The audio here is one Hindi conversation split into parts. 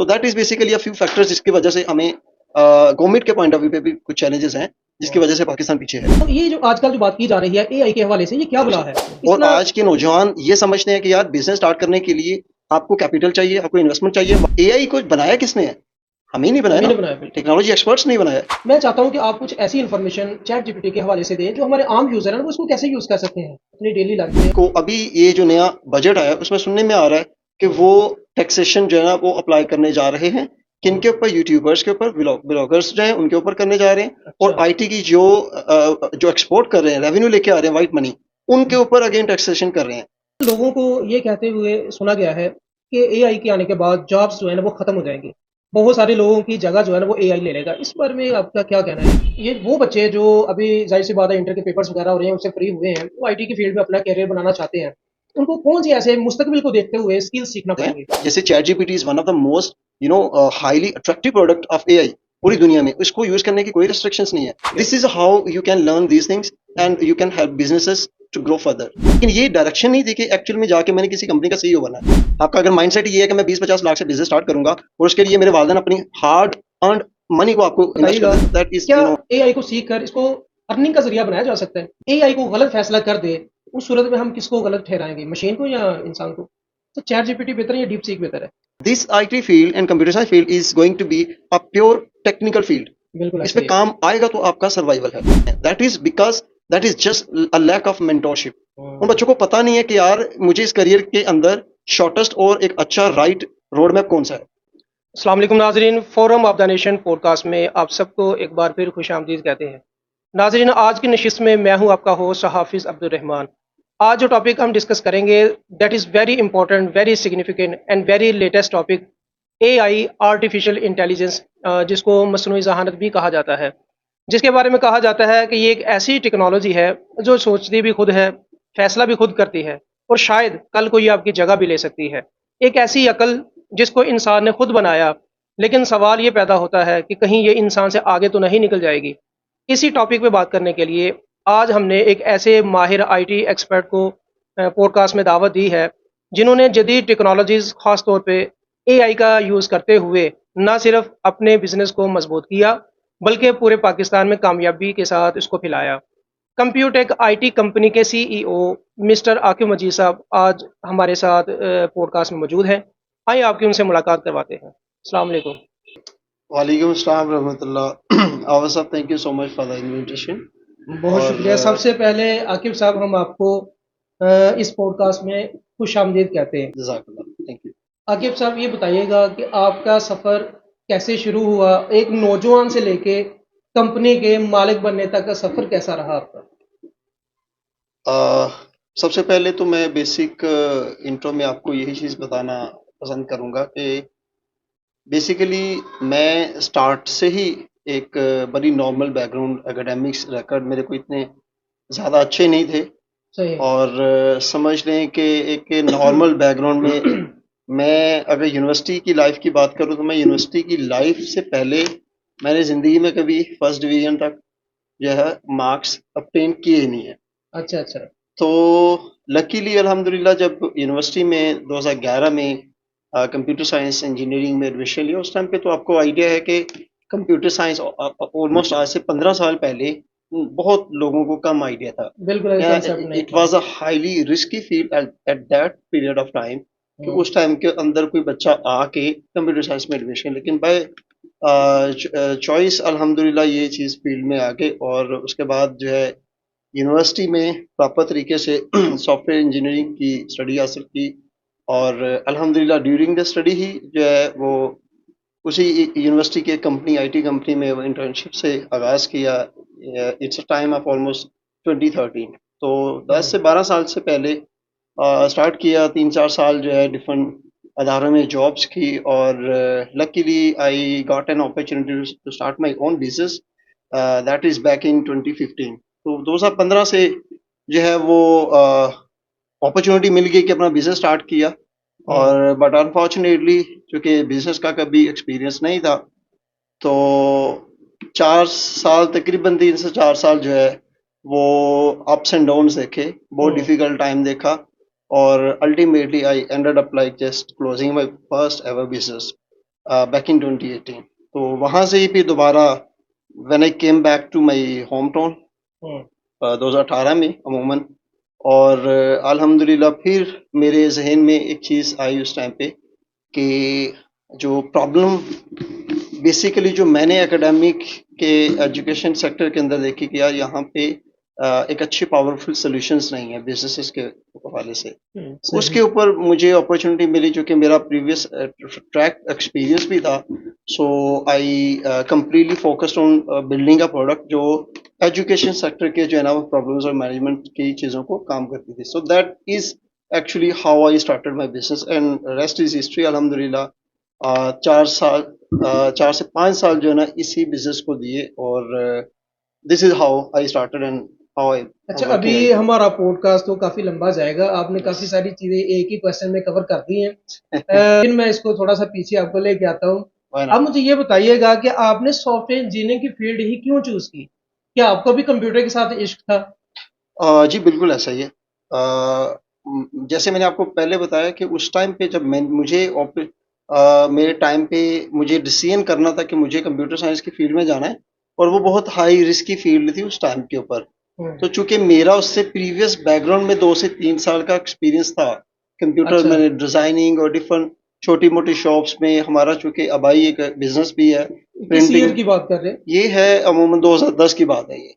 तो that is basically a few factors जिसकी वजह से हमें गवर्नमेंट के पॉइंट ऑफ व्यू पे भी कुछ चैलेंजेस हैं जिसकी वजह से पाकिस्तान पीछे है। तो ये जो आजकल जो बात की जा रही है एआई के हवाले से, ये क्या बुला है? और इतना आज के नौजवान ये समझते हैं कि यार बिजनेस स्टार्ट करने के लिए आपको कैपिटल चाहिए, आपको इन्वेस्टमेंट चाहिए। एआई को बनाया किसने है? हमें ही नहीं बनाया हम ही ना, ने बनाया बिल्कुल। टेक्नोलॉजी एक्सपर्ट्स नहीं बनाया। मैं चाहता हूँ कि आप कुछ ऐसी इन्फॉर्मेशन चैट जीपीटी के हवाले से दें जो हमारे आम यूजर हैं वो इसको कैसे यूज कर सकते हैं अपनी डेली लाइफ में। को अभी ये जो नया बजट आया उसमें सुनने में आ रहा है कि वो टैक्सेशन जो है ना वो अप्लाई करने जा रहे हैं, किनके ऊपर? यूट्यूबर्स के ऊपर, ब्लॉगर्स जो हैं उनके ऊपर करने जा रहे हैं। और अच्छा। आईटी की जो एक्सपोर्ट कर रहे हैं, रेवेन्यू लेके आ रहे हैं, वाइट मनी, उनके ऊपर अगेन टैक्सेशन कर रहे हैं। लोगों को ये कहते हुए सुना गया है कि एआई के आने के बाद जॉब्स जो है ना वो खत्म हो जाएंगी, बहुत सारे लोगों की जगह जो है ना वो एआई ले लेगा। इस बारे में आपका क्या कहना है? ये वो बच्चे जो अभी जाहिर सी बात है इंटर के पेपर्स वगैरह हो रहे हैं उससे फ्री हुए हैं, वो आईटी की फील्ड में अपना करियर बनाना चाहते हैं, उनको कौन सी ऐसे मुस्तकबिल को देखते हुए स्किल्स सीखना पड़ेंगे? जैसे chat GPT is one of the most highly attractive product of AI पूरी दुनिया में। इसको यूज करने की कोई रिस्ट्रिक्शंस नहीं है। This is how you can learn these things and you can help businesses to grow further. लेकिन ये डायरेक्शन नहीं थी कि एक्चुअल में जाके मैंने किसी कंपनी का सीईओ बना है। आपका अगर माइंडसेट ये है कि मैं 20-50 लाख से बिजनेस स्टार्ट करूंगा और उसके लिए मेरे वालिदैन अपनी हार्ड अर्नड मनी को आपको इन्वेस्ट कर बताइएगा, दें, दैट इज क्या एआई को सीख कर इसको अर्निंग का जरिया बनाया जा सकता है? एआई को गलत फैसला कर दे, उस सूरत में हम किसको गलत ठहराएंगे, मशीन को या इंसान को? तो चैट जीपीटी बेहतर है या डीप सीक बेहतर है? This IT field and computer science field is going to be a pure technical field. बिल्कुल इस ऐसा पे ही है। काम आएगा तो आपका सर्वाइवल है। That is because that is just a lack of mentorship. उन बच्चों को पता नहीं है कि यार मुझे इस करियर के अंदर शॉर्टेस्ट और एक अच्छा राइट रोड मैप कौन सा है। अस्सलाम वालेकुम नाजरीन, forum of the nation podcast में आप सबको एक बार फिर खुश आमदीद कहते हैं। नाजरीन, आज की नशिस्त में मैं हूं आपका होस्ट हाफिज़ अब्दुल रहमान। आज जो टॉपिक हम डिस्कस करेंगे that is very important, very significant and very latest topic, AI, artificial intelligence, जिसको मसनूई ज़हानत भी कहा जाता है। जिसके बारे में कहा जाता है कि ये एक ऐसी टेक्नोलॉजी है जो सोचती भी खुद है, फैसला भी खुद करती है और शायद कल को ये आपकी जगह भी ले सकती है। एक ऐसी अकल जिसको इंसान ने खुद बनाया, लेकिन सवाल ये पैदा होता है कि कहीं ये इंसान से आगे तो नहीं निकल जाएगी। इसी टॉपिक पे बात करने के लिए आज हमने एक ऐसे माहिर आईटी एक्सपर्ट को पॉडकास्ट में दावत दी है, जिन्होंने जदीद टेक्नोलॉजीज खास तौर पे एआई का यूज़ करते हुए ना सिर्फ अपने बिजनेस को मजबूत किया, बल्कि पूरे पाकिस्तान में कामयाबी के साथ इसको फैलाया। कंप्यूटेक आईटी कंपनी के सीईओ मिस्टर आकिब मजीद साहब आज हमारे साथ पॉडकास्ट में मौजूद हैं। आइए आपकी उनसे मुलाकात करवाते हैं। अस्सलाम वालेकुम। वालेकुम अस्सलाम रहमतुल्लाह। आवाज साहब, thank you so much for the invitation. बहुत और शुक्रिया। सबसे पहले आकिब साहब, हम आपको इस पॉडकास्ट में खुश आमदीद कहते हैं। जज़ाकल्लाह, थैंक यू। आकिब साहब, ये बताइएगा कि आपका सफ़र कैसे शुरू हुआ, एक नौजवान से लेके कंपनी के मालिक बनने तक का सफ़र कैसा रहा आपका? सबसे पहले तो मैं बेसिक इंट्रो में आपको यही चीज़ बताना पसंद करूँगा कि बेसिकली मैं स्टार्ट से ही एक बड़ी नॉर्मल बैकग्राउंड, एकेडमिक्स रिकॉर्ड मेरे को इतने ज़्यादा अच्छे नहीं थे। सही है। और समझ लें कि एक नॉर्मल बैकग्राउंड में मैं अगर यूनिवर्सिटी की लाइफ की बात करूं तो मैं यूनिवर्सिटी की लाइफ से पहले मैंने ज़िंदगी में कभी फर्स्ट डिवीज़न तक जो है मार्क्स obtain किए ही नहीं है। अच्छा अच्छा। तो लकीली अल्हम्दुलिल्लाह जब यूनिवर्सिटी में 2011 में कंप्यूटर साइंस इंजीनियरिंग में एडमिशन लिया, उस टाइम पे तो आपको आइडिया है कि कंप्यूटर साइंस ऑलमोस्ट आज से 15 साल पहले बहुत लोगों को कम आइडिया था। बिल्कुल ऐसा कंसेप्ट नहीं इट था। Was a highly risky field at that period of time कि हम्म। उस टाइम के अंदर कोई बच्चा आके कंप्यूटर साइंस में एडमिशन, लेकिन बाय चॉइस अल्हम्दुलिल्लाह ये चीज़ फील्ड में आ गई। और उसके बाद जो है यूनिवर्सिटी में प्रॉपर तरीके से सॉफ्टवेयर इंजीनियरिंग की स्टडी हासिल की। और अल्हम्दुलिल्लाह ड्यूरिंग द स्टडी ही जो है वो उसी यूनिवर्सिटी के कंपनी, आईटी कंपनी में वो इंटर्नशिप से आगाज़ किया। It's a time of almost 2013। तो 10 हम्म। से 12 साल से पहले स्टार्ट किया। 3-4 साल जो है डिफरेंट अदारों में जॉब्स की। और luckily I got an opportunity to start my own business, that is back in 2015। तो 2015 से जो है वो अपॉर्चुनिटी मिल गई कि अपना बिजनेस स्टार्ट किया। हम्म। और बट अनफॉर्चुनेटली चूंकि बिजनेस का कभी एक्सपीरियंस नहीं था, तो 4 साल, तकरीबन 3 से 4 साल जो है वो अप्स एंड डाउन्स देखे, बहुत हम्म। डिफिकल्ट टाइम देखा। और ultimately I ended up like just closing my first ever business. Back in 2018। तो वहाँ से ही फिर दोबारा when I came back to my home town hmm, 2018 में अमूमन। और अल्हम्दुलिल्लाह फिर मेरे जहन में एक चीज़ आई उस टाइम पे कि जो प्रॉब्लम बेसिकली जो मैंने एकेडमिक के एजुकेशन सेक्टर के अंदर देखी कि यार यहाँ पे एक अच्छी पावरफुल सॉल्यूशंस नहीं है बिजनेसेस के हवाले से। सही। उसके ऊपर मुझे अपॉर्चुनिटी मिली जो कि मेरा प्रीवियस ट्रैक एक्सपीरियंस भी था। So I completely focused on building a product जो एजुकेशन सेक्टर के जो है ना वो प्रॉब्लम्स और मैनेजमेंट की चीज़ों को काम करती थी। So that is actually how I started my business and rest is history अल्हम्दुलिल्लाह। 4 साल 4 से 5 साल जो है ना इसी बिजनेस को दिए और this is how I started and how I अच्छा, अभी वर्किंग राइट हमारा पॉडकास्ट तो काफी लंबा जाएगा, आपने काफी नाउ। सारी चीजें एक ही क्वेश्चन में कवर कर दी हैं। लेकिन मैं इसको थोड़ा सा पीछे आपको लेके आता हूँ। व्हाई आप नॉट। मुझे ये बताइएगा कि आपने सॉफ्टवेयर इंजीनियरिंग की फील्ड ही क्यों चूज की? क्या आपको भी कंप्यूटर के साथ इश्क था? जी बिल्कुल ऐसा ही है। जैसे मैंने आपको पहले बताया कि उस टाइम पे जब मैं मुझे मेरे टाइम पे मुझे डिसीजन करना था कि मुझे कंप्यूटर साइंस की फील्ड में जाना है और वो बहुत हाई रिस्क की फील्ड थी उस टाइम के ऊपर। तो हम्म, चूंकि मेरा उससे प्रीवियस बैकग्राउंड में 2 से 3 साल का एक्सपीरियंस था कंप्यूटर अच्छा। मैंने डिजाइनिंग और डिफरेंट छोटी मोटी शॉप्स में हमारा चूंकि अबाई एक बिजनेस भी है किस ईयर प्रिंटिंग। की बात कर रहे हैं? ये है अमूमन 2010 की बात है ये।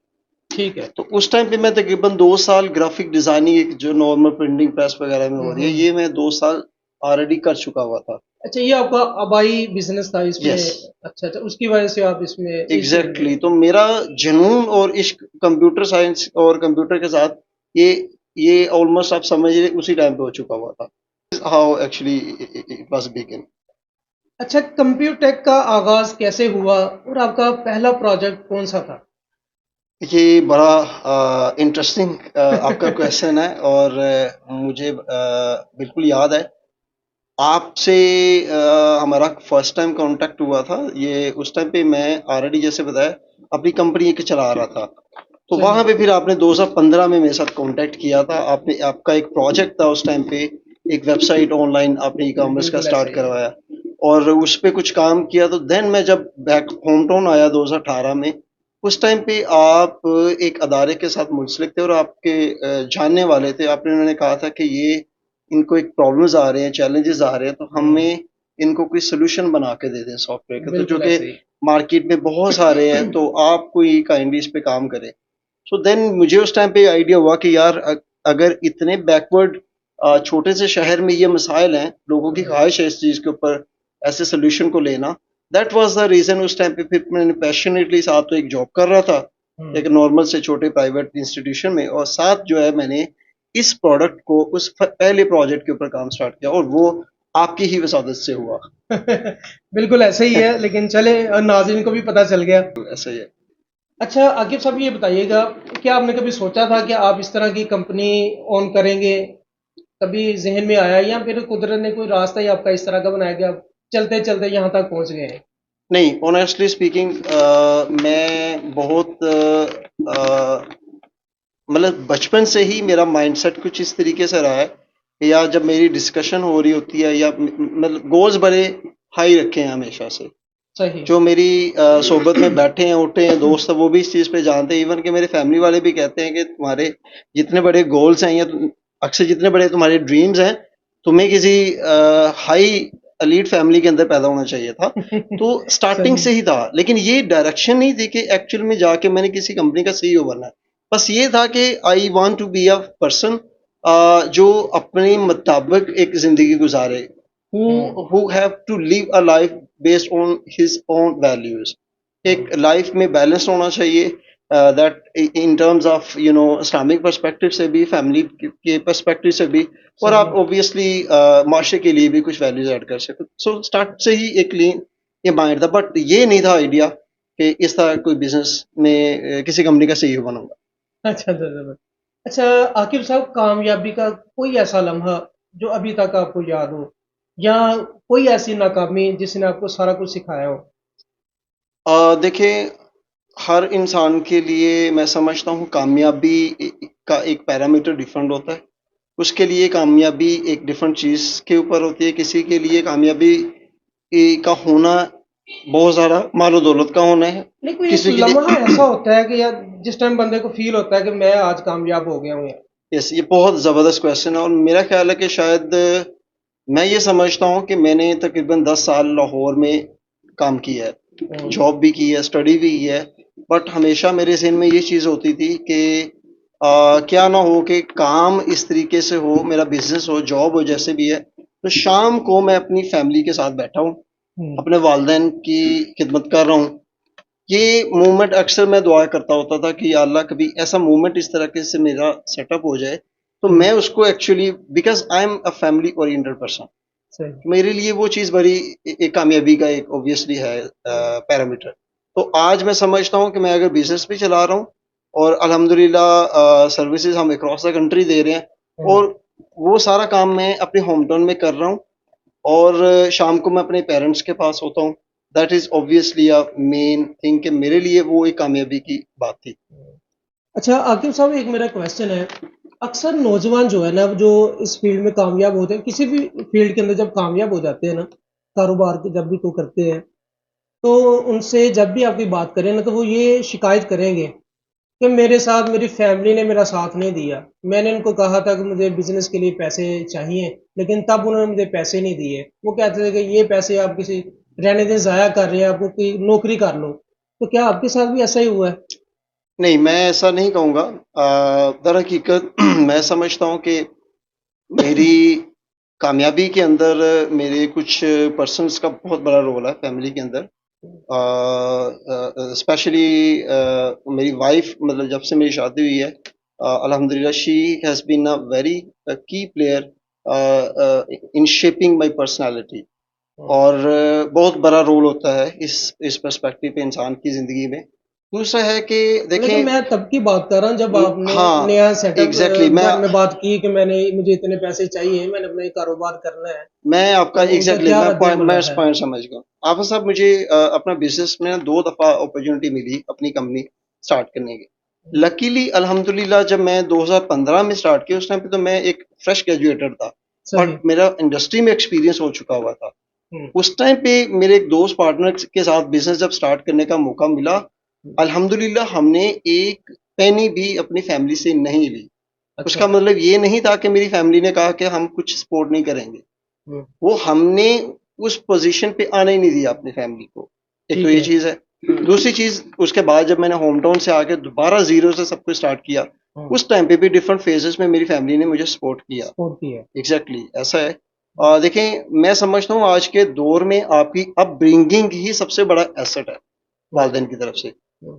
ठीक है। तो उस टाइम पे मैं तकरीबन 2 साल ग्राफिक डिजाइनिंग एक जो नॉर्मल प्रिंटिंग प्रेस वगैरह में हो रही है हम्म। ये मैं 2 साल ऑलरेडी कर चुका हुआ था। अच्छा, ये आपका आबाई बिजनेस था इसमें? यस अच्छा अच्छा, उसकी वजह से आप इसमें इस फील्ड में एग्जैक्टली गए। तो मेरा जुनून और इश्क कंप्यूटर साइंस और कंप्यूटर के साथ ये ये ऑलमोस्ट आप समझिए उसी टाइम पे हो चुका हुआ था। How actually it was begin. अच्छा, कंप्यूटेक का आगाज कैसे हुआ और आपका पहला प्रोजेक्ट कौन सा था? ये बड़ा इंटरेस्टिंग आपका क्वेश्चन है और मुझे बिल्कुल याद है आपसे हमारा फर्स्ट टाइम कांटेक्ट हुआ था। ये उस टाइम पे मैं ऑलरेडी जैसे बताया अपनी कंपनी एक चला रहा था। तो सही। वहां पे फिर आपने 2015 में मेरे साथ कांटेक्ट किया था। आपने आपका एक प्रोजेक्ट था उस टाइम पे एक वेबसाइट ऑनलाइन आपने ई कॉमर्स का बिल्कुल ऐसा स्टार्ट ही है। करवाया और उस पे कुछ काम किया। तो देन मैं जब बैक होम टाउन आया 2018 में उस टाइम पे आप एक अदारे के साथ मुंसलिक थे और आपके जानने वाले थे। आपने उन्होंने कहा था कि ये इनको एक प्रॉब्लम्स आ रहे हैं चैलेंजेस आ रहे हैं तो हम्म, हमें इनको कोई सोल्यूशन बना के दे दें सॉफ्टवेयर के तो जो बिल्कुल कि ऐसे ही। मार्केट में बहुत सारे हैं तो आप कोई काइंडली इस पे काम करें। सो देन मुझे उस टाइम पे आइडिया हुआ कि यार अगर इतने बैकवर्ड छोटे से शहर में ये मसाइल हैं लोगों की ख्वाहिश है इस चीज़ के ऊपर ऐसे सोल्यूशन को लेना। दैट वाज द रीज़न उस टाइम पे फिर मैंने पैशनेटली साथ तो एक जॉब कर रहा था हम्म, एक नॉर्मल से छोटे प्राइवेट इंस्टीट्यूशन में और साथ जो है मैंने इस प्रोडक्ट को उस पहले प्रोजेक्ट के ऊपर काम स्टार्ट किया और वो आपकी ही वसादत से हुआ। बिल्कुल ऐसे ही है, लेकिन चले नाज़रीन को भी पता चल गया। ऐसा ही है। अच्छा, आकिब साहब ये बताइएगा, क्या आपने कभी सोचा था कि आप इस तरह की कंपनी ऑन करेंगे? कभी ज़हन में आया या फिर कुदरत ने कोई रास्ता ही आपका इस तरह का बनाया कि आप चलते-चलते यहाँ तक पहुँच गए हैं? नहीं ऑनेस्टली स्पीकिंग मैं बहुत मतलब बचपन से ही मेरा माइंडसेट कुछ इस तरीके से रहा है कि यार जब मेरी डिस्कशन हो रही होती है या मतलब गोल्स बड़े हाई रखे हैं हमेशा से। सही। जो मेरी सोबत में बैठे हैं उठे हैं दोस्त हैं वो भी इस चीज़ पे जानते हैं इवन कि मेरे फैमिली वाले भी कहते हैं कि तुम्हारे जितने बड़े गोल्स हैं या अक्सर जितने बड़े तुम्हारे ड्रीम्स हैं तुम्हें किसी हाई एलीट फैमिली के अंदर पैदा होना चाहिए था। तो स्टार्टिंग सही। से ही था लेकिन ये डायरेक्शन नहीं थी कि एक्चुअल में जाके मैंने किसी कंपनी का सीईओ बनना है। बस ये था कि I want to be a person जो अपने मुताबिक एक जिंदगी गुजारे hmm, who have to live a life based on his own values। एक लाइफ में बैलेंस होना चाहिए that in terms of you know Islamic perspective से भी फैमिली के पर्सपेक्टिव से भी और सही। आप ऑब्वियसली माशरे के लिए भी कुछ वैल्यूज ऐड कर सकते। सो स्टार्ट से ही एक क्लीन ये माइंड था बट ये नहीं था आइडिया कि इस तरह कोई बिजनेस में किसी कंपनी का सीईओ बनूंगा। अच्छा, अच्छा, अच्छा। अच्छा, आकिब साहब, कामयाबी का कोई ऐसा लम्हा जो अभी तक आपको याद हो, या कोई ऐसी नाकामी जिसने आपको सारा कुछ सिखाया हो? देखिए हर इंसान के लिए मैं समझता हूँ कामयाबी का एक पैरामीटर डिफरेंट होता है। उसके लिए कामयाबी एक डिफरेंट चीज़ के ऊपर होती है। किसी के लिए कामयाबी का होना बहुत ज़्यादा मालो दौलत का होना है। नहीं, कोई एक किसी के लम्हा लिए ऐसा होता है कि यार जिस टाइम बंदे को फील होता है कि मैं आज कामयाब हो गया हूँ यार। यस, ये बहुत ज़बरदस्त क्वेश्चन है और मेरा ख्याल है कि शायद मैं ये समझता हूँ कि मैंने तकरीबन 10 साल लाहौर में काम किया है, जॉब भी की है, स्टडी भी की है, बट हमेशा मेरे ज़हन में ये चीज़ होती थी कि क्या ना हो कि काम इस तरीके से हो, मेरा बिज़नेस हो, जॉब हो, जैसे भी है, तो शाम को मैं अपनी फैमिली के साथ बैठा हूँ, अपने वालिदैन की खिदमत कर रहा हूँ। ये मूवमेंट अक्सर मैं दुआ करता होता था कि या अल्लाह कभी ऐसा मूवमेंट इस तरह के से मेरा सेटअप हो जाए, तो मैं उसको actually because I am a family oriented person, सही। मेरे लिए वो चीज़ बड़ी एक कामयाबी का एक ऑब्वियसली है पैरामीटर। तो आज मैं समझता हूँ कि मैं अगर बिज़नेस भी चला रहा हूँ और अल्हम्दुलिल्लाह सर्विसेज़ हम अक्रॉस द कंट्री दे रहे हैं और वो सारा काम मैं अपने होम टाउन में कर रहा हूँ और शाम को मैं अपने पेरेंट्स के पास होता हूँ। That is obviously a main thing कि मेरे लिए वो एक कामयाबी की बात थी। अच्छा आकिब साहब, एक मेरा क्वेश्चन है। अक्सर नौजवान जो है ना, जो इस फील्ड में कामयाब होते हैं, किसी भी फील्ड के अंदर जब कामयाब हो जाते हैं ना, कारोबार के जब भी को करते हैं, तो उनसे जब भी आपकी बात करें ना, तो वो ये शिकायत करेंगे कि मेरे साथ मेरी फैमिली ने मेरा साथ नहीं दिया। मैंने उनको कहा था कि मुझे बिजनेस के लिए पैसे चाहिए, लेकिन तब उन्होंने मुझे पैसे नहीं दिए। वो कहते थे कि ये पैसे आप किसी रहने दें, ज़ाया कर रहे हैं, आपको कोई नौकरी कर लो। तो क्या आपके साथ भी ऐसा ही हुआ है? नहीं, मैं ऐसा नहीं कहूँगा। दरहकीकत मैं समझता हूँ कि मेरी कामयाबी के अंदर मेरे कुछ पर्सन्स का बहुत बड़ा रोल है फैमिली के अंदर। स्पेशली मेरी वाइफ, मतलब जब से मेरी शादी हुई है, अल्हम्दुलिल्लाह she has been a very key player in shaping my personality और बहुत बड़ा रोल होता है इस पर्सपेक्टिव पे इंसान की ज़िंदगी में। दूसरा है कि लेकिन देखें, मैं तब की बात कर रहा हूँ जब आपने हाँ, नया सेटअप एग्ज़ैक्टली घर में बात की कि मुझे इतने पैसे चाहिए, मैंने अपना ये कारोबार करना है। मैं आपका तो उनका एग्ज़ैक्टली क्या मैं रद्द पॉइंट अमल मैं इस रहा है? पॉइंट समझ गया। आफ़िज़ साहब, मुझे अपना बिज़नेस में 2 दफ़ा अपॉर्च्युनिटी मिली अपनी कंपनी स्टार्ट करने की। लकीली अल्हम्दुलिल्लाह जब मैं 2015 में स्टार्ट किया, उस टाइम पे तो मैं एक फ्रेश ग्रेजुएटेड था, सही। बट मेरा इंडस्ट्री में एक्सपीरियंस हो चुका हुआ था। हम्म। उस टाइम पे मेरे एक दोस्त पार्टनर के साथ बिज़नेस जब स्टार्ट करने का मौका मिला, अल्हम्दुलिल्लाह हमने एक पेनी भी अपनी फैमिली से नहीं ली। अच्छा। उसका मतलब ये नहीं था कि मेरी फैमिली ने कहा कि हम कुछ सपोर्ट नहीं करेंगे। हम्म। वो हमने उस पोजीशन पे आने ही नहीं दिया अपनी फैमिली को। एक तो ठीक ये है। चीज़ है। दूसरी चीज़, उसके बाद जब मैंने होम टाउन से आके दोबारा ज़ीरो से सब कुछ स्टार्ट किया, उस टाइम पे भी डिफरेंट फेजेस में मेरी फैमिली ने मुझे सपोर्ट किया। सपोर्ट की है। एग्जैक्टली ऐसा है। देखें, मैं समझता हूँ आज के दौर में आपकी अपब्रिंगिंग ही सबसे बड़ा एसेट है वालिदैन की तरफ से।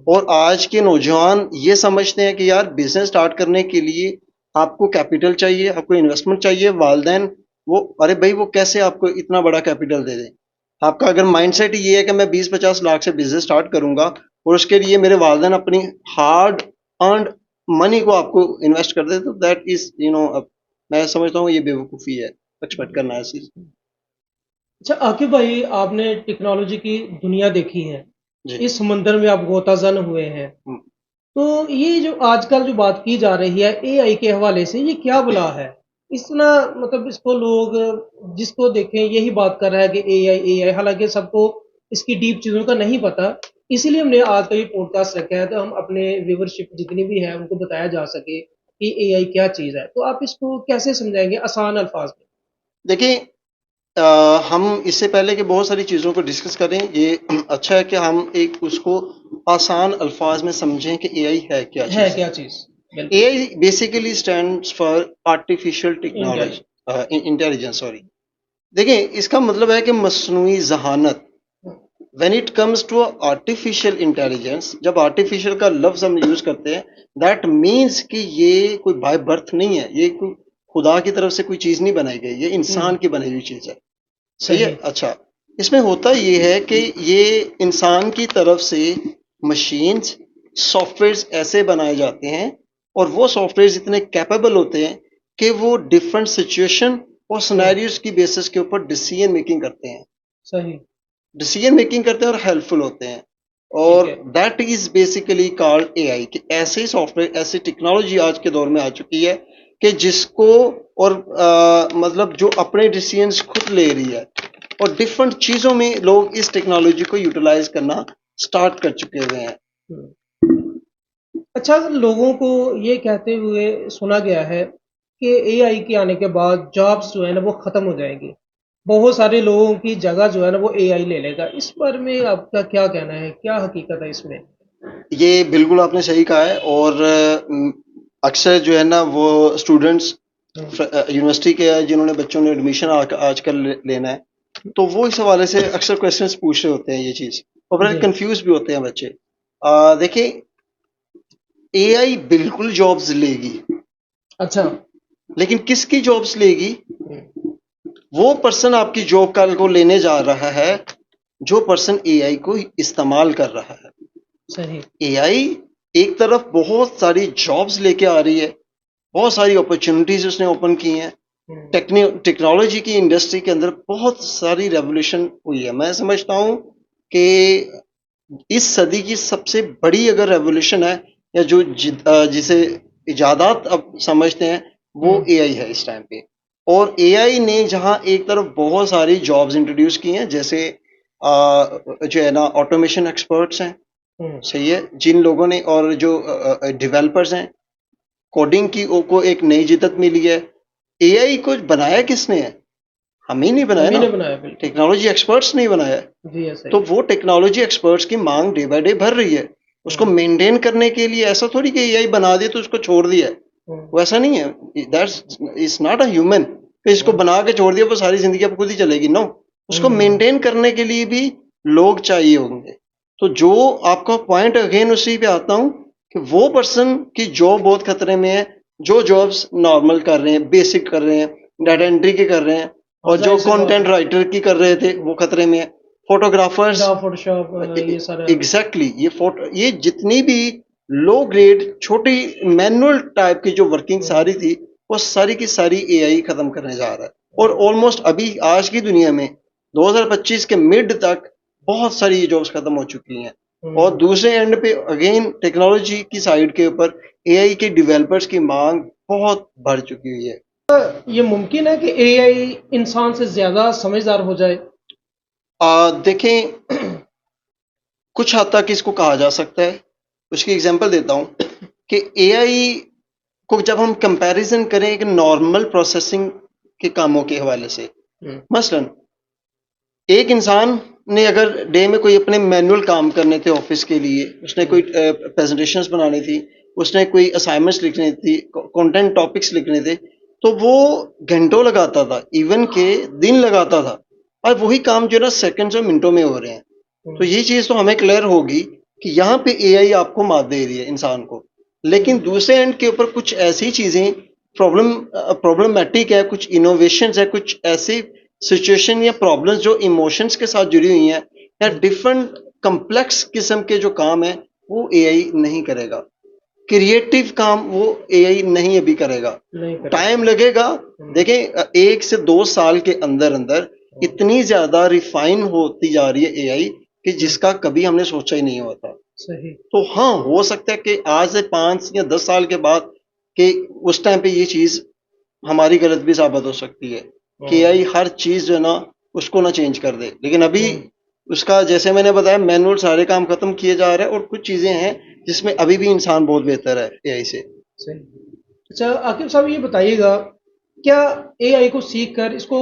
और आज के नौजवान ये समझते हैं कि यार बिजनेस स्टार्ट करने के लिए आपको कैपिटल चाहिए, आपको इन्वेस्टमेंट चाहिए। वालिदैन वो, अरे भाई, वो कैसे आपको इतना बड़ा कैपिटल दे दें? आपका अगर माइंडसेट ये है कि मैं 20-50 लाख से बिजनेस स्टार्ट करूंगा और उसके लिए मेरे वालिदैन अपनी हार्ड अर्नड मनी को आपको इन्वेस्ट कर दे, तो दैट इज मैं समझता हूँ ये बेवकूफ़ी है एक्सपेक्ट करना ऐसी। अच्छा आकिब भाई, आपने टेक्नोलॉजी की दुनिया देखी है, जी। इस समंदर में आप गोताजन हुए हैं। हम्म। तो ये जो आजकल जो बात की जा रही है एआई के हवाले से, ये क्या बला है? इतना मतलब इसको लोग जिसको देखें यही बात कर रहा है कि एआई एआई, हालांकि सबको इसकी डीप चीज़ों का नहीं पता। इसीलिए हमने आज का ये पॉडकास्ट रखा है, तो हम अपने व्यूवरशिप जितनी भी है उनको बताया जा सके कि एआई क्या चीज़ है। तो आप इसको कैसे समझाएंगे आसान अल्फाज में? देखिए, हम इससे पहले कि बहुत सारी चीज़ों को डिस्कस करें, ये अच्छा है कि हम एक उसको आसान अल्फाज में समझें कि एआई है क्या है चीज़ है। क्या चीज़? बिल्कुल। AI basically stands for artificial intelligence. Technology, intelligence, sorry. देखिए, इसका मतलब है कि मसनूई जहानत। When it comes to artificial intelligence, जब आर्टिफिशियल का लफ्ज हम यूज करते हैं, दैट मीन्स कि ये कोई बाय बर्थ नहीं है, ये कोई खुदा की तरफ से कोई चीज नहीं बनाई गई, ये इंसान की बनी हुई चीज है। सही है। सही। अच्छा, इसमें होता ये है कि ये इंसान की तरफ से मशीन्स, सॉफ्टवेयर्स ऐसे बनाए जाते हैं और वो सॉफ्टवेयर्स इतने कैपेबल होते हैं कि वो डिफरेंट सिचुएशन और सिनेरियोज की बेसिस के ऊपर डिसीजन मेकिंग करते हैं, सही। डिसीजन मेकिंग करते हैं और हेल्पफुल होते हैं। ठीक और है। That is basically called AI, कि ऐसे ही सॉफ्टवेयर, ऐसी टेक्नोलॉजी आज के दौर में आ चुकी है कि जिसको और मतलब जो अपने डिसीजंस खुद ले रही है और डिफरेंट चीज़ों में लोग इस टेक्नोलॉजी को यूटिलाइज करना स्टार्ट कर चुके हुए हैं। अच्छा, लोगों को ये कहते हुए सुना गया है कि एआई के आने के बाद जॉब्स जो है ना वो ख़त्म हो जाएंगी, बहुत सारे लोगों की जगह जो है ना वो एआई ले लेगा। इस बारे में आपका क्या कहना है, क्या हकीकत है इसमें? ये बिल्कुल आपने सही कहा है। और अक्सर जो है ना वो स्टूडेंट्स यूनिवर्सिटी के जिन्होंने बच्चों ने एडमिशन आजकल लेना है, तो वो इस हवाले से अक्सर क्वेश्चंस पूछ रहे होते हैं ये चीज़, और बड़े जी। कंफ्यूज भी होते हैं बच्चे। देखिए, एआई बिल्कुल जॉब्स लेगी, अच्छा। लेकिन किसकी जॉब्स लेगी? हम्म, वो पर्सन आपकी जॉब कल को लेने जा रहा है जो पर्सन एआई को इस्तेमाल कर रहा है। सही। एआई एक तरफ बहुत सारी जॉब्स लेके आ रही है, बहुत सारी अपॉर्चुनिटीज उसने ओपन की हैं। टेक्नोलॉजी की इंडस्ट्री के अंदर बहुत सारी रेवोल्यूशन हुई है। मैं समझता हूँ कि इस सदी की सबसे बड़ी अगर रेवोल्यूशन है, या जो जिसे इजादात अब समझते हैं, वो एआई है इस टाइम पे। और एआई ने जहां एक तरफ बहुत सारी जॉब्स इंट्रोड्यूस की हैं, जैसे जो है ना ऑटोमेशन एक्सपर्ट्स हैं, सही है, जिन लोगों ने, और जो डेवलपर्स हैं, कोडिंग की को एक नई जिद्दत मिली है। एआई को बनाया किसने है? हम ही नहीं बनाया हम ही ना, ने बनाया, बिल्कुल। टेक्नोलॉजी एक्सपर्ट्स नहीं बनाया। जी है, सही। तो वो टेक्नोलॉजी एक्सपर्ट्स की मांग डे बाय डे भर रही है। उसको मेंटेन करने के लिए ऐसा थोड़ी कि एआई बना दिया तो उसको छोड़ दिया है, वो ऐसा नहीं है। That's is not a human कि इसको बना के छोड़ दिया वो सारी जिंदगी अब खुद ही चलेगी। नो, उसको मेंटेन करने के लिए भी लोग चाहिए होंगे। तो जो आपका पॉइंट अगेन उसी पे आता हूं कि वो पर्सन की जॉब बहुत खतरे में है, जो जॉब्स नॉर्मल कर रहे हैं, बेसिक कर रहे हैं, डाटा एंट्री के कर रहे हैं, और जो कंटेंट राइटर की कर रहे थे वो खतरे में है। फोटोग्राफर्स, फोटोशॉप, ये सारा। एग्जैक्टली, ये जितनी भी लो ग्रेड छोटी मैनुअल टाइप की जो वर्किंग सारी थी, वो सारी की सारी एआई खत्म करने जा रहा है। और ऑलमोस्ट अभी आज की दुनिया में 2025 के मिड तक बहुत सारी ये जॉब्स खत्म हो चुकी हैं। और दूसरे एंड पे अगेन टेक्नोलॉजी की साइड के ऊपर एआई के डेवलपर्स की मांग बहुत बढ़ चुकी हुई है। ये मुमकिन है कि एआई इंसान से ज्यादा समझदार हो जाए? देखें, कुछ हद तक इसको कहा जा सकता है। उसकी एग्जांपल देता हूं कि एआई को जब हम कंपैरिजन करें एक नॉर्मल प्रोसेसिंग के कामों के हवाले से, मसलन एक इंसान ने अगर डे में कोई अपने मैनुअल काम करने थे ऑफिस के लिए, उसने कोई प्रेजेंटेशंस बनानी थी, उसने कोई असाइनमेंट्स लिखनी थी, कंटेंट टॉपिक्स लिखने थे, तो वो घंटों लगाता था, इवन के दिन लगाता था। और वही काम जो है ना सेकंड्स और मिनटों में हो रहे हैं। तो ये चीज तो हमें क्लियर होगी कि यहाँ पे एआई आपको मात दे रही है इंसान को। लेकिन दूसरे एंड के ऊपर कुछ ऐसी चीजें प्रॉब्लमेटिक है, कुछ इनोवेशंस है, कुछ ऐसी सिचुएशन या प्रॉब्लम्स जो इमोशंस के साथ जुड़ी हुई हैं, या डिफरेंट कम्प्लेक्स किस्म के जो काम है, वो एआई नहीं करेगा। क्रिएटिव काम वो एआई नहीं अभी करेगा, टाइम लगेगा। देखें, 1 से 2 साल के अंदर अंदर इतनी ज्यादा रिफाइन होती जा रही है एआई कि जिसका कभी हमने सोचा ही नहीं हुआ था। सही। तो हाँ, हो सकता है कि आज से 5 या 10 साल के बाद कि उस टाइम पे ये चीज हमारी गलत भी साबित हो सकती है कि एआई हर चीज जो है ना उसको ना चेंज कर दे। लेकिन अभी उसका, जैसे मैंने बताया, मैनुअल सारे काम खत्म किए जा रहे हैं, और कुछ चीजें हैं जिसमें अभी भी इंसान बहुत बेहतर है एआई से। सही। अच्छा, आकिब साहब ये बताइएगा, क्या एआई को सीख कर इसको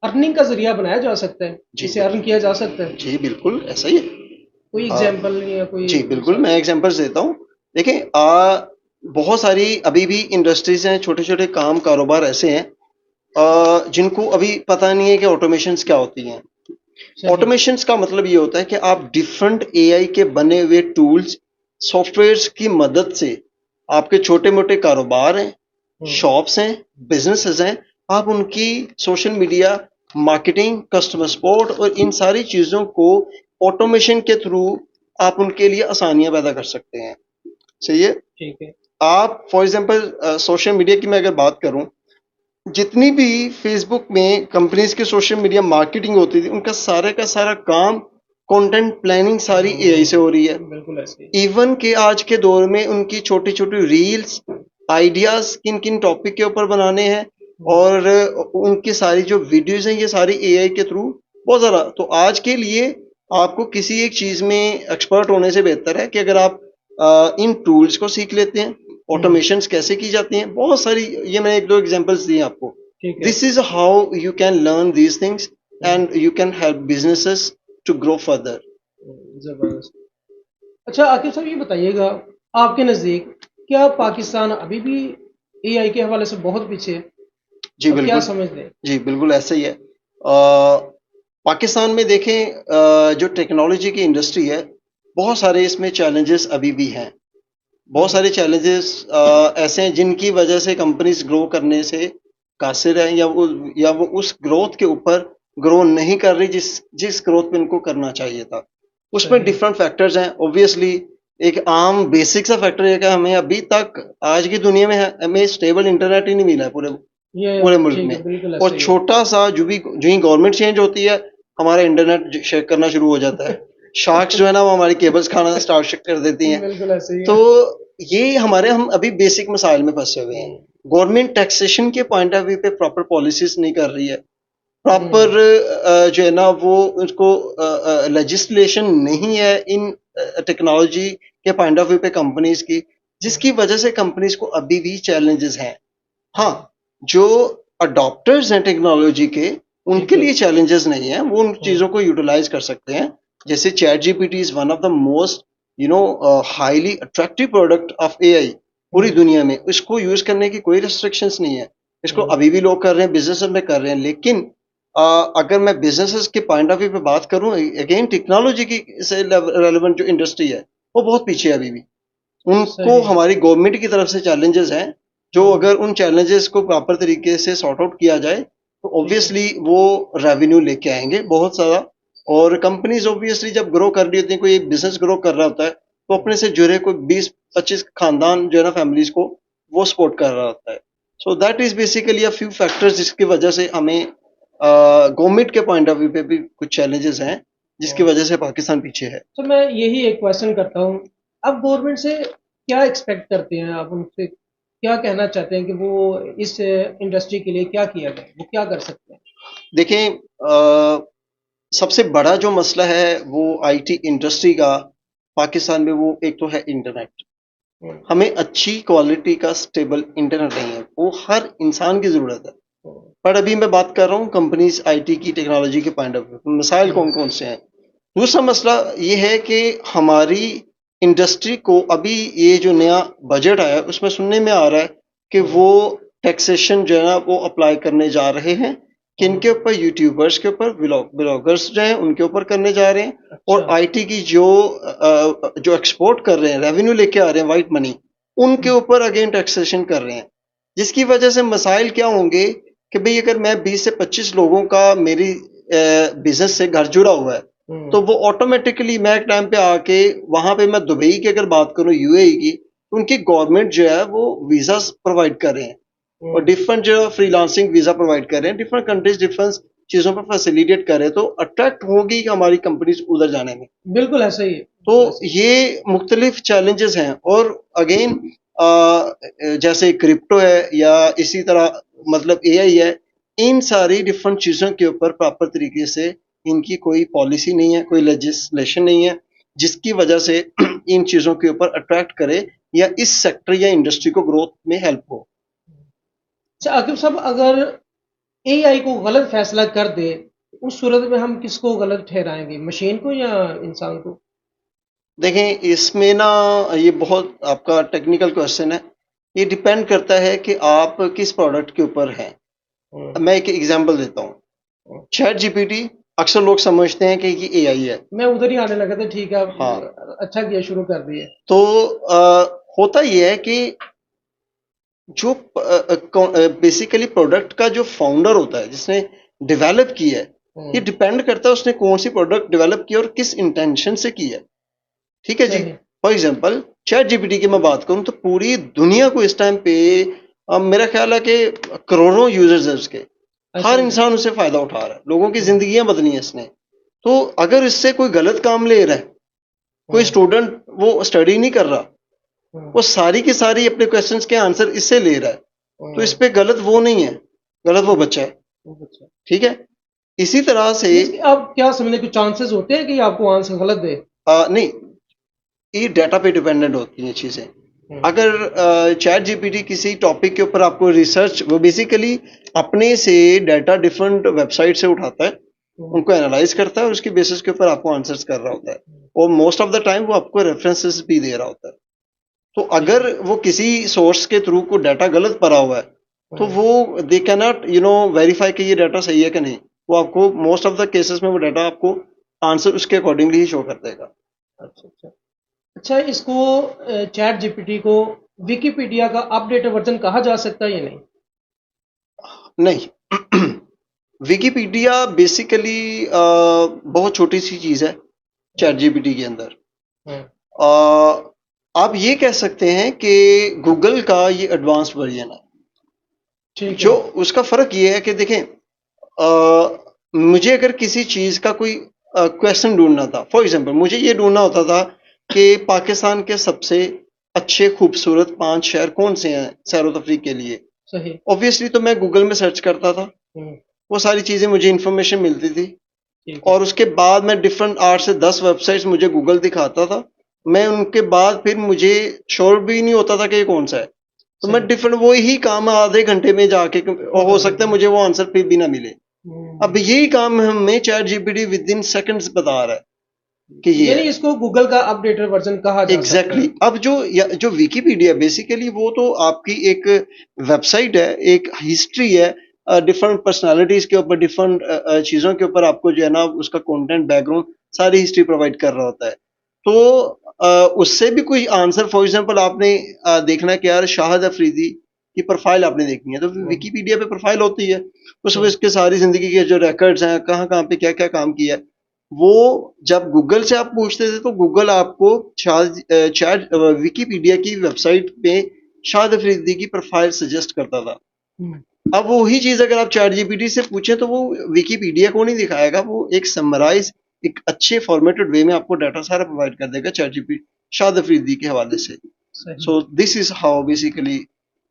अर्निंग का जरिया बनाया जा सकता है, जिसे अर्न किया जा सकता है? जी बिल्कुल ऐसा ही है। कोई एग्जांपल या कोई? जी बिल्कुल, मैं एग्जांपल्स देता हूँ। देखें, बहुत सारी अभी भी इंडस्ट्रीज हैं, छोटे छोटे काम कारोबार ऐसे हैं जिनको अभी पता नहीं है कि ऑटोमेशंस क्या होती हैं। ऑटोमेशंस का मतलब ये होता है कि आप डिफरेंट एआई के बने हुए टूल्स, सॉफ्टवेयर्स की मदद से आपके छोटे मोटे कारोबार हैं, शॉप्स हैं, बिजनेसेस हैं, आप उनकी social media marketing, customer support और इन सारी चीजों को ऑटोमेशन के थ्रू आप उनके लिए आसानियां पैदा कर सकते हैं। सही है। ठीक है। आप फॉर एग्जांपल सोशल मीडिया की मैं अगर बात करूं, जितनी भी फेसबुक में कंपनीज की सोशल मीडिया मार्केटिंग होती थी, उनका सारे का सारा काम, कंटेंट प्लानिंग सारी एआई से हो रही है। बिल्कुल ऐसे। इवन के आज के दौर में उनकी छोटी छोटी रील्स, आइडियाज किन किन टॉपिक के ऊपर बनाने हैं, और उनकी सारी जो वीडियोज हैं ये सारी एआई के थ्रू बहुत ज़्यादा। तो आज के लिए आपको किसी एक चीज़ में एक्सपर्ट होने से बेहतर है कि अगर आप इन टूल्स को सीख लेते हैं, ऑटोमेशंस कैसे की जाती हैं, बहुत सारी, ये मैंने एक दो एग्जांपल्स दिए आपको। ठीक है। This is how you can learn these things and you can help businesses to grow further. जबरदस्त। अच्छा आकिब साहब, ये बताइएगा, आपके नज़दीक क्या पाकिस्तान अभी भी एआई के हवाले से बहुत पीछे है? जी और क्या बिल्कुल। समझते हैं? जी बिल्कुल ऐसा ही है। पाकिस्तान में देखें, जो टेक्नोलॉजी की इंडस्ट्री है, बहुत सारे इसमें चैलेंजेस अभी भी हैं। बहुत सारे चैलेंजेस ऐसे हैं जिनकी वजह से कंपनीज ग्रो करने से कासिर हैं, या वो उस ग्रोथ के ऊपर ग्रो नहीं कर रही जिस जिस ग्रोथ पे उनको करना चाहिए था। उसमें सही। डिफरेंट फैक्टर्स हैं ऑब्वियसली। एक आम बेसिक सा फैक्टर है कि हमें अभी तक आज की दुनिया में हमें स्टेबल इंटरनेट ही नहीं मिला है पूरे ये पूरे मुल्क ठीक में। है, बिल्कुल और ऐसा ही है। छोटा सा जो ही गवर्नमेंट चेंज होती है, हमारा इंटरनेट शेक करना शुरू हो जाता है। शार्क्स जो है ना, वो हमारी केबल्स खाना स्टार्ट कर देती हैं। बिल्कुल ऐसा ही तो है। ये हम अभी बेसिक मसाइल में फंसे हुए हैं। गवर्नमेंट टैक्सेशन के पॉइंट ऑफ व्यू पे प्रॉपर पॉलिसीज नहीं कर रही है। प्रॉपर जो है ना वो उसको लेजिस्लेशन नहीं है इन टेक्नोलॉजी के पॉइंट ऑफ व्यू पे कंपनीज की, जिसकी वजह से कंपनीज को अभी भी चैलेंजेस हैं। हाँ, जो अडॉप्टर्स हैं टेक्नोलॉजी के, ठीक उनके है। लिए चैलेंजेस नहीं है, वो उन चीज़ों को यूटिलाइज कर सकते हैं। जैसे chat GPT is one of the most highly attractive product of AI पूरी दुनिया में। इसको यूज करने की कोई रिस्ट्रिक्शंस नहीं है। इसको अभी भी लोग कर रहे हैं, बिजनेस में कर रहे हैं। लेकिन अगर मैं बिजनेसेस के पॉइंट ऑफ व्यू पे बात करूं, अगेन टेक्नोलॉजी की से रेलेवेंट जो इंडस्ट्री है, वो बहुत पीछे है अभी भी। उनको सही। हमारी गवर्नमेंट की तरफ से चैलेंजेस हैं, जो अगर उन चैलेंजेस को प्रॉपर तरीके से सॉर्ट आउट किया जाए तो ठीक है। ऑब्वियसली वो रेवेन्यू लेके आएंगे बहुत सारा। और कंपनीज ऑब्वियसली जब ग्रो कर रही होती है, कोई बिजनेस ग्रो कर रहा होता है, तो अपने से जुड़े कोई 20-25 खानदान जो है ना, फैमिलीज को वो सपोर्ट कर रहा होता है। So that is basically a few factors जिसकी वजह से हमें गवर्नमेंट के पॉइंट ऑफ व्यू पे भी कुछ चैलेंजेस हैं, जिसकी वजह से पाकिस्तान पीछे है। तो मैं यही एक क्वेश्चन करता हूँ, आप गवर्नमेंट से क्या एक्सपेक्ट करते हैं? आप उनसे क्या कहना चाहते हैं कि वो इस इंडस्ट्री के लिए क्या किया जाए, वो क्या कर सकते हैं? देखें, सबसे बड़ा जो मसला है वो आईटी इंडस्ट्री का पाकिस्तान में, वो एक तो है इंटरनेट। हम्म, हमें अच्छी क्वालिटी का स्टेबल इंटरनेट नहीं है, वो हर इंसान की ज़रूरत है। हम्म, पर अभी मैं बात कर रहा हूँ कंपनीज आईटी की टेक्नोलॉजी के पॉइंट ऑफ व्यू, मिसाइल हम्म, कौन कौन से हैं। दूसरा मसला ये है कि हमारी इंडस्ट्री को अभी ये जो नया बजट आया है, उसमें सुनने में आ रहा है कि वो टैक्सेशन जो है ना वो अप्लाई करने जा रहे हैं, किनके ऊपर, यूट्यूबर्स के ऊपर, ब्लॉगर्स जो हैं उनके ऊपर करने जा रहे हैं। और अच्छा। आईटी की जो एक्सपोर्ट कर रहे हैं, रेवेन्यू लेके आ रहे हैं, वाइट मनी, उनके ऊपर अगेन टैक्सेशन कर रहे हैं। जिसकी वजह से मसाइल क्या होंगे कि भाई अगर मैं 20 से 25 लोगों का मेरी बिजनेस से घर जुड़ा हुआ है, तो वो ऑटोमेटिकली मैं एक टाइम पे आके वहां पे, मैं दुबई की अगर बात करूं, यूएई की, तो उनकी गवर्नमेंट जो है वो वीजा प्रोवाइड कर रहे हैं। और डिफरेंट जो फ्रीलांसिंग वीजा प्रोवाइड कर रहे हैं, डिफरेंट कंट्रीज डिफरेंट चीजों पर फैसिलिटेट कर रहे हैं, तो अट्रैक्ट होगी हमारी कंपनीज उधर जाने में। बिल्कुल ऐसा ही है, तो बिल्कुल ऐसा ये मुख्तलिफ चैलेंजेस हैं। और अगेन जैसे क्रिप्टो है या इसी तरह मतलब एआई है, इन सारी डिफरेंट चीज़ों के ऊपर प्रॉपर तरीके से इनकी कोई पॉलिसी नहीं है, कोई लेजिस्लेशन नहीं है, जिसकी वजह से इन चीज़ों के ऊपर अट्रैक्ट करे या इस सेक्टर या इंडस्ट्री को ग्रोथ में हेल्प हो। अच्छा आकिब साहब, अगर एआई को गलत फैसला कर दे, उस सूरत में हम किसको गलत ठहराएंगे, मशीन को या इंसान को? देखें, इसमें ना ये बहुत आपका टेक्निकल क्वेश्चन है। ये डिपेंड करता है कि आप किस प्रोडक्ट के ऊपर हैं। हम्म, मैं एक एग्जांपल देता हूँ। चैट जीपीटी अक्सर लोग समझते हैं कि ये एआई है। मैं उधर ही आने लगा था, ठीक है, हाँ, आप अच्छा किया, शुरू कर दिए। तो होता ये है कि जो बेसिकली प्रोडक्ट का जो फाउंडर होता है, जिसने डेवलप किया है, ये हम्म, डिपेंड करता है उसने कौन सी प्रोडक्ट डेवलप की है और किस इंटेंशन से की है। ठीक है जी। सही। फॉर एग्जांपल चैट जीपीटी की मैं बात करूं तो पूरी दुनिया को इस टाइम पे मेरा ख्याल है कि करोड़ों यूजर्स हैं उसके। अच्छा हर जी। इंसान उससे फायदा उठा रहा है, लोगों की हम्म, जिंदगियां बदली हैं इसने। तो अगर इससे कोई गलत काम ले रहा है, कोई हम्म, स्टूडेंट वो स्टडी नहीं कर रहा, हम्म, वो सारी की सारी अपने क्वेश्चंस के आंसर इससे ले रहा है, तो इस हम्म, पे गलत वो नहीं है, गलत वो बच्चा है। अच्छा। ठीक है। इसी तरह से इसके आप क्या समझने के चांसेस होते हैं कि आपको आंसर गलत दे? नहीं, ये डाटा पे डिपेंडेंट होती हैं चीज़ें। हम्म, अगर चैट जीपीटी किसी टॉपिक के ऊपर आपको रिसर्च, वो बेसिकली अपने से डाटा डिफरेंट वेबसाइट से उठाता है, हम्म, उनको एनालाइज करता है और उसकी बेसिस के ऊपर आपको आंसर्स कर रहा होता है, और मोस्ट ऑफ द टाइम वो आपको रेफरेंसेस भी दे रहा होता है। तो ठीक अगर है। वो किसी सोर्स के थ्रू को डाटा गलत भरा हुआ है, तो हम्म, वो दे कैन नॉट वेरीफाई कि ये डाटा सही है कि नहीं। वो आपको मोस्ट ऑफ द केसेस में वो डाटा आपको आंसर उसके अकॉर्डिंगली ही शो कर देगा। अच्छा अच्छा। अच्छा, इसको चैट जीपीटी को विकिपीडिया का अपडेटेड वर्जन कहा जा सकता है या नहीं? नहीं, विकिपीडिया बेसिकली बहुत छोटी सी चीज़ है चैट हम्म, जीपीटी के अंदर। हम्म, अ, आप ये कह सकते हैं कि गूगल का ये एडवांस वर्जन है। ठीक जो है। उसका फ़र्क ये है कि देखें, मुझे अगर किसी चीज़ का कोई क्वेश्चन ढूंढना था, फॉर एग्जांपल मुझे ये ढूंढना होता था कि पाकिस्तान के सबसे अच्छे खूबसूरत 5 शहर कौन से हैं सैर तफरीह के लिए। सही। ऑब्वियसली तो मैं गूगल में सर्च करता था, हम्म, वो सारी चीज़ें मुझे इंफॉर्मेशन मिलती थी, ठीक है। और उसके बाद मैं डिफरेंट 8 से 10 वेबसाइट्स मुझे गूगल दिखाता था। मैं उनके बाद फिर मुझे श्योर भी नहीं होता था कि ये कौन सा है, तो मैं सही। डिफरेंट वही ही काम आधे घंटे में जाके, वो हो कर सकता देते है हैं। मुझे वो आंसर फिर भी ना मिले। अब हम्म, यही काम हमें chat GPT with in seconds बता रहा है कि ये यानी है। इसको गूगल का अपडेटेड वर्जन कहा जा सकता एग्जैक्टली है। exactly. अब जो विकिपीडिया बेसिकली वो तो आपकी एक वेबसाइट है, एक हिस्ट्री है, डिफरेंट पर्सनालिटीज के ऊपर, डिफरेंट चीज़ों के ऊपर आपको जो है ना उसका कंटेंट, बैकग्राउंड, सारी हिस्ट्री प्रोवाइड कर रहा होता है। तो उससे भी कोई आंसर, फॉर एग्जांपल आपने देखना है कि यार शाहिद अफरीदी की प्रोफाइल आपने देखनी है, तो हम्म, विकिपीडिया पे प्रोफाइल होती है, उसमें हम्म, इसके सारी जिंदगी के जो रिकॉर्ड्स हैं, कहाँ कहाँ पे क्या क्या काम किया है, वो जब गूगल से आप पूछते थे तो गूगल आपको चैट विकिपीडिया की वेबसाइट पे शाहिद अफरीदी की प्रोफाइल सजेस्ट करता था। हम्म, अब वही चीज अगर आप चैट जीपीटी से पूछें तो वो विकिपीडिया को नहीं दिखाएगा, वो एक समराइज, एक अच्छे फॉर्मेटेड वे में आपको डाटा सारा प्रोवाइड कर देगा चैट जीपीटी शाहिद अफरीदी के हवाले से। सही। सो this is how basically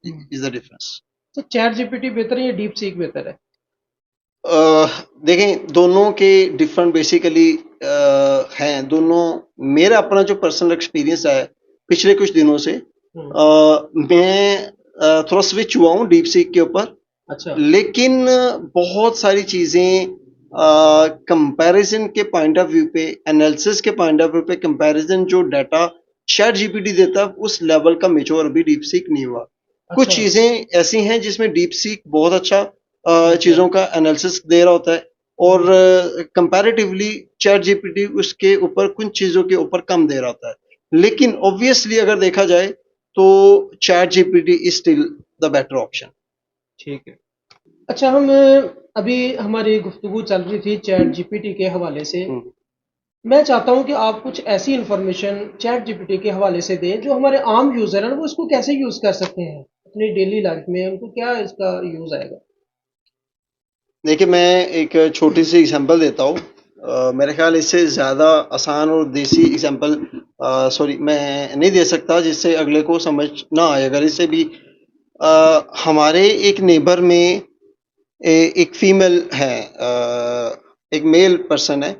hmm, is the difference. तो चैट जीपीटी बेहतर है या डीप सीक बेहतर है? देखें, दोनों के डिफरेंट बेसिकली हैं दोनों। मेरा अपना जो पर्सनल एक्सपीरियंस है पिछले कुछ दिनों से, हम्म, मैं थोड़ा स्विच हुआ हूँ डीप सीक के ऊपर, अच्छा। लेकिन बहुत सारी चीज़ें कंपैरिजन के पॉइंट ऑफ व्यू पे, एनालिसिस के पॉइंट ऑफ व्यू पे, कंपैरिजन जो डाटा चैट जीपीटी देता है उस लेवल का मेच्योर अभी डीप सीक नहीं हुआ। कुछ अच्छा। चीज़ें ऐसी हैं जिसमें डीप सीक बहुत अच्छा ठीक है। चीज़ों का एनालिसिस दे रहा होता है, और हम्म, कंपैरेटिवली चैट जीपीटी उसके ऊपर कुछ चीज़ों के ऊपर कम दे रहा होता है। लेकिन ऑब्वियसली अगर देखा जाए तो chat GPT is still the better option. ठीक है। अच्छा, हम अभी हमारी गुफ्तगू चल रही थी चैट जीपीटी के हवाले से। मैं चाहता हूं कि आप कुछ ऐसी इंफॉर्मेशन चैट जीपीटी के हवाले से दें जो हमारे आम यूज़र हैं वो इसको कैसे यूज़ कर सकते हैं अपनी डेली लाइफ में, उनको क्या इसका यूज़ आएगा? देखिए, मैं एक छोटी सी एग्जांपल देता हूँ। मेरे ख्याल इससे ज़्यादा आसान और देसी एग्जांपल सॉरी मैं नहीं दे सकता जिससे अगले को समझ ना आए। अगर इससे भी हमारे एक नेबर में एक फीमेल है, एक मेल पर्सन है,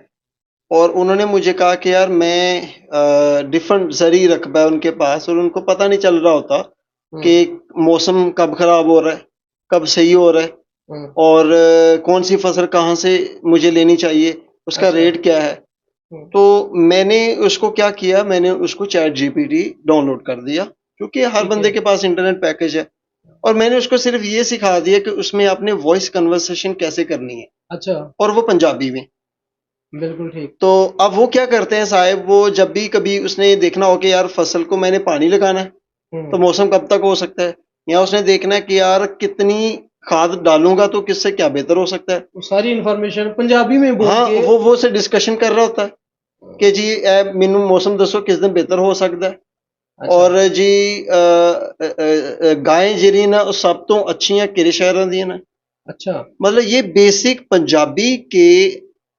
और उन्होंने मुझे कहा कि यार मैं डिफरेंट ज़री रकबा है उनके पास, और उनको पता नहीं चल रहा होता हम्म, कि मौसम कब ख़राब हो रहा है, कब सही हो रहा है, हम्म, और कौन सी फसल कहाँ से मुझे लेनी चाहिए, उसका अच्छा। रेट क्या है। हम्म, तो मैंने उसको क्या किया, मैंने उसको चैट जीपीटी डाउनलोड कर दिया, क्योंकि हर ठीक है। बंदे के पास इंटरनेट पैकेज है, और मैंने उसको सिर्फ ये सिखा दिया कि उसमें आपने वॉइस कन्वर्सेशन कैसे करनी है, अच्छा। और वो पंजाबी में। बिल्कुल ठीक। तो अब वो क्या करते हैं साहब, वो जब भी कभी उसने देखना हो कि यार फसल को मैंने पानी लगाना है, तो हम्म, मौसम कब तक हो सकता है, या उसने देखना है कि यार कितनी खाद डालूंगा तो किससे क्या बेहतर हो सकता है। वो सारी इंफॉर्मेशन पंजाबी में बोल हाँ, के। वो से डिस्कशन कर रहा होता है कि जी मैनू मौसम दसो किस दिन बेहतर हो सकता है, अच्छा। और जी गायें ਜਿਹੜੀ ना ਉਹ सब तो अच्छियां किहड़े शहरों ਦੀਆਂ ने। अच्छा। मतलब ये बेसिक पंजाबी के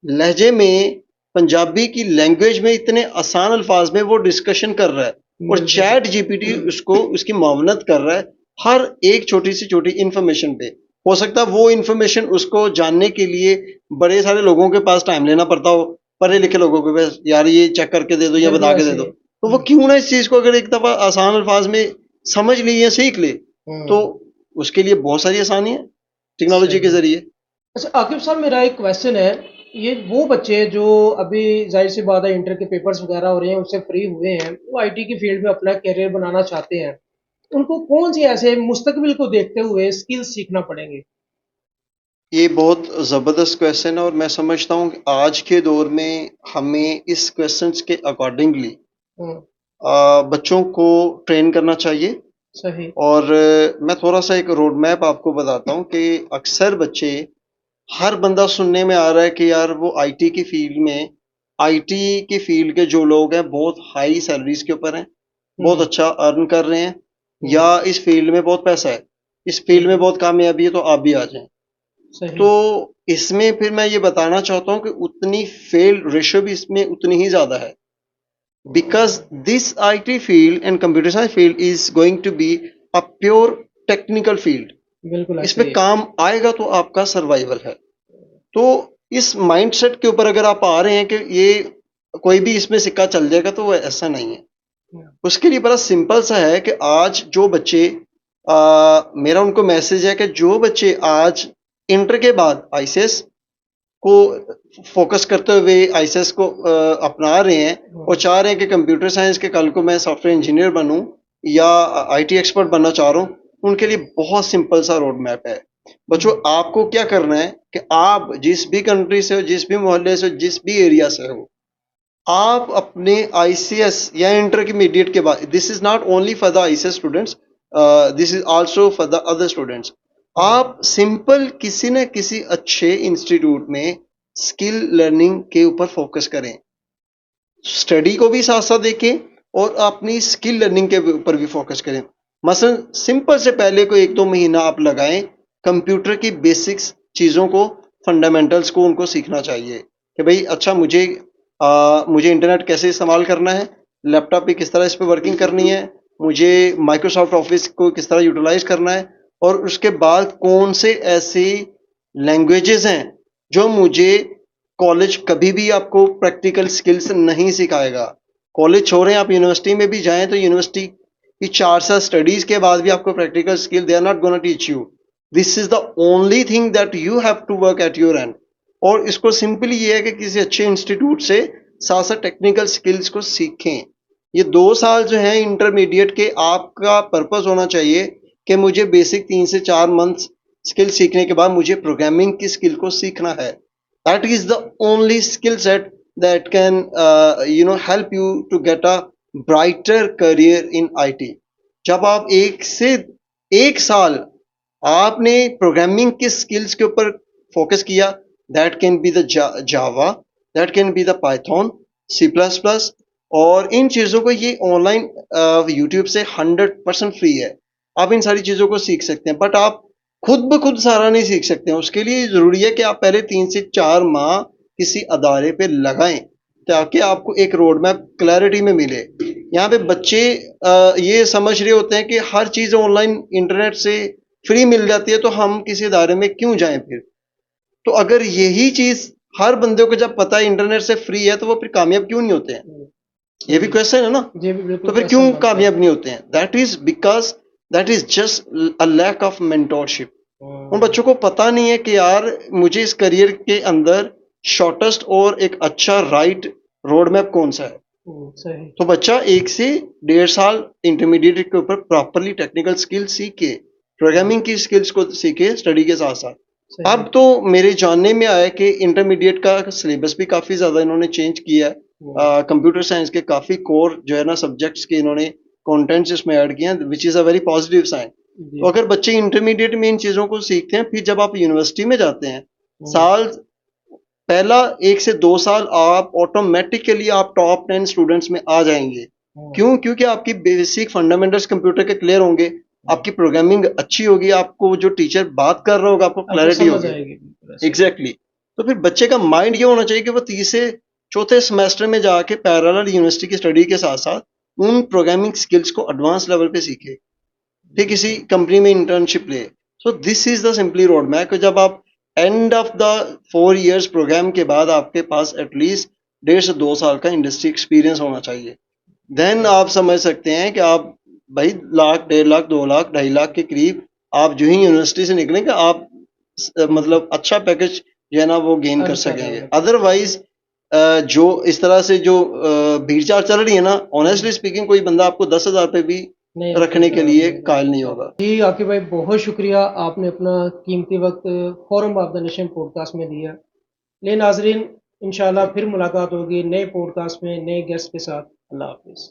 लहजे में, पंजाबी की लैंग्वेज में इतने आसान अल्फाज में वो डिस्कशन कर रहा है, और बिल्कुल चैट ठीक। जीपीटी उसको उसकी मावनत कर रहा है हर एक छोटी सी छोटी इंफॉर्मेशन पे। हो सकता है वो इन्फॉर्मेशन उसको जानने के लिए बड़े सारे लोगों के पास टाइम लेना पड़ता हो, पढ़े लिखे लोगों के पास, यार ये चेक करके दे दो या बता के दे जल्दबाजी दो, है। तो वो क्यों ना इस चीज को अगर एक दफा आसान अल्फाज में समझ ले या सीख ले, तो उसके लिए बहुत सारी आसानी है टेक्नोलॉजी के सही। जरिए। अच्छा आकिब साहब, मेरा एक क्वेश्चन है। ये वो बच्चे जो अभी जाहिर सी बात है इंटर के पेपर्स वगैरह हो रहे हैं, उससे फ्री हुए हैं, वो आईटी की फील्ड में अपना करियर बनाना चाहते हैं, उनको कौन सी ऐसे मुस्तकबिल को देखते हुए स्किल्स सीखना पड़ेंगे? ये बहुत ज़बरदस्त क्वेश्चन है और मैं समझता हूँ कि आज के दौर में हमें इस क्वेश्चंस के अकॉर्डिंगली हम्म, बच्चों को ट्रेन करना चाहिए। सही। और मैं थोड़ा सा एक रोड मैप आपको बताता हूँ कि अक्सर बच्चे, हर बंदा सुनने में आ रहा है कि यार वो आईटी की फील्ड में, आईटी की फील्ड के जो लोग हैं बहुत हाई सैलरीज के ऊपर हैं, बहुत हम्म, अच्छा अर्न कर रहे हैं, या हम्म, इस फील्ड में बहुत पैसा है, इस फील्ड में हम्म, बहुत कामयाबी है, तो आप भी आ जाएं। सही। तो इसमें फिर मैं ये बताना चाहता हूँ कि उतनी फेल रेशियो भी इसमें उतनी ही ज्यादा है, because this IT field and computer science field is going to be a pure technical field। बिल्कुल ऐसे इसमें ही है। काम आएगा तो आपका सर्वाइवल है। तो इस माइंडसेट के ऊपर अगर आप आ रहे हैं कि ये कोई भी इसमें सिक्का चल जाएगा, तो वो ऐसा नहीं है। उसके लिए बड़ा सिंपल सा है कि आज जो बच्चे, मेरा उनको मैसेज है कि जो बच्चे आज इंटर के बाद आईसीएस को फोकस करते हुए आईसीएस को अपना रहे हैं और चाह रहे हैं कि कंप्यूटर साइंस के कल को मैं सॉफ्टवेयर इंजीनियर बनूं या आईटी एक्सपर्ट बनना चाह रहा हूं, उनके लिए बहुत सिंपल सा रोड मैप है। बच्चों, आपको क्या करना है कि आप जिस भी कंट्री से हो, जिस भी मोहल्ले से हो, जिस भी एरिया से हो, आप अपने आईसीएस या इंटरमीडिएट के बाद, this is not only for the ICS students, this is also for the other students, आप सिंपल किसी न किसी अच्छे इंस्टीट्यूट में स्किल लर्निंग के ऊपर फोकस करें, स्टडी को भी साथ साथ देखें और अपनी स्किल लर्निंग के ऊपर भी फोकस करें। मसलन सिंपल से पहले को एक दो महीना आप लगाएं, कंप्यूटर की बेसिक्स चीज़ों को, फंडामेंटल्स को उनको सीखना चाहिए कि भाई अच्छा मुझे इंटरनेट कैसे इस्तेमाल करना है, लैपटॉप पे किस तरह इस पर वर्किंग करनी है, मुझे माइक्रोसॉफ्ट ऑफिस को किस तरह यूटिलाइज करना है, और उसके बाद कौन से ऐसी लैंग्वेजेस हैं जो मुझे, कॉलेज कभी भी आपको प्रैक्टिकल स्किल्स नहीं सिखाएगा। कॉलेज छोड़ें, आप यूनिवर्सिटी में भी जाएं तो यूनिवर्सिटी की 4 साल स्टडीज के बाद भी आपको practical skill they are not gonna teach you. This is the only thing that you have to work at your end. और इसको सिंपली ये है कि किसी अच्छे इंस्टीट्यूट से साथ साथ टेक्निकल स्किल्स को सीखें। ये 2 साल जो है इंटरमीडिएट के, आपका पर्पस होना चाहिए कि मुझे बेसिक 3 से 4 मंथ स्किल सीखने के बाद मुझे प्रोग्रामिंग की स्किल को सीखना है। that is the only skill set that can help you to get a brighter career in IT। जब आप 1 साल आपने प्रोग्रामिंग की स्किल्स के ऊपर फोकस किया, that can be the Java, that can be the Python, C++, और इन चीज़ों को ये ऑनलाइन यूट्यूब से 100% फ्री है। आप इन सारी चीज़ों को सीख सकते हैं, बट आप खुद ब खुद सारा नहीं सीख सकते हैं। उसके लिए ज़रूरी है कि आप पहले 3 से 4 माह किसी अदारे पे लगाएं ताकि आपको एक रोड मैप क्लैरिटी में मिले। यहाँ पे बच्चे ये समझ रहे होते हैं कि हर चीज़ ऑनलाइन इंटरनेट से फ्री मिल जाती है, तो हम किसी अदारे में क्यों जाएं फिर। तो अगर यही चीज़ हर बंदे को जब पता है इंटरनेट से फ्री है, तो वो फिर कामयाब क्यों नहीं होते हैं? ये भी क्वेश्चन है ना। जी भी बिल्कुल तो फिर क्वेश्चन क्यों बनता है। कामयाब नहीं होते हैं? That is because that is just a lack of mentorship. उन बच्चों को पता नहीं है कि यार मुझे इस करियर के अंदर शॉर्टेस्ट और एक अच्छा राइट रोड मैप कौन सा है। सही। तो बच्चा 1 से 1.5 साल इंटरमीडिएट के ऊपर प्रॉपरली टेक्निकल स्किल सीखे, प्रोग्रामिंग की स्किल्स को सीखे स्टडी के साथ साथ। सही। अब तो मेरे जानने में आया कि इंटरमीडिएट का सिलेबस भी काफ़ी ज़्यादा इन्होंने चेंज किया है। कंप्यूटर साइंस के काफ़ी कोर जो है ना सब्जेक्ट्स के इन्होंने कंटेंट्स इसमें ऐड किए हैं, which is a very positive sign. तो अगर बच्चे इंटरमीडिएट में इन चीज़ों को सीखते हैं, फिर जब आप यूनिवर्सिटी में जाते हैं, साल पहला 1 से 2 साल आप ऑटोमेटिकली आप टॉप 10 स्टूडेंट्स में आ जाएंगे। क्यों? क्योंकि आपकी बेसिक फंडामेंटल्स कंप्यूटर के क्लियर होंगे, आपकी प्रोग्रामिंग अच्छी होगी, आपको जो टीचर बात कर रहा होगा आपको आपको क्लैरिटी समझ होगी। आएगी बिल्कुल ऐसे। एग्जैक्टली तो फिर बच्चे का माइंड ये होना चाहिए कि वो 3 से 4 सेमेस्टर में जाके पैरेलल यूनिवर्सिटी की स्टडी के साथ साथ उन प्रोग्रामिंग स्किल्स को एडवांस लेवल पे सीखे, फिर किसी कंपनी में इंटर्नशिप ले। So this is the simply road map कि जब आप end of the 4 years program के बाद आपके पास एटलीस्ट 1.5 से 2 साल का इंडस्ट्री एक्सपीरियंस होना चाहिए। देन आप समझ सकते हैं कि आप भाई लाख 1.5 लाख 2 लाख 2.5 लाख के करीब आप जो ही यूनिवर्सिटी से निकलेंगे आप मतलब अच्छा पैकेज जो है ना वो गेन कर सकेंगे। अदरवाइज जो इस तरह से जो भीड़ चाल चल रही है ना, ऑनेस्टली स्पीकिंग कोई बंदा आपको 10,000 पे भी रखने के लिए कायल नहीं होगा। जी आकिब भाई बहुत शुक्रिया, आपने अपना कीमती वक्त forum of the nation podcast में दिया। ले नाजरीन, इंशाल्लाह फिर मुलाकात होगी नए पॉडकास्ट में नए गेस्ट के साथ। अल्लाह हाफिज़।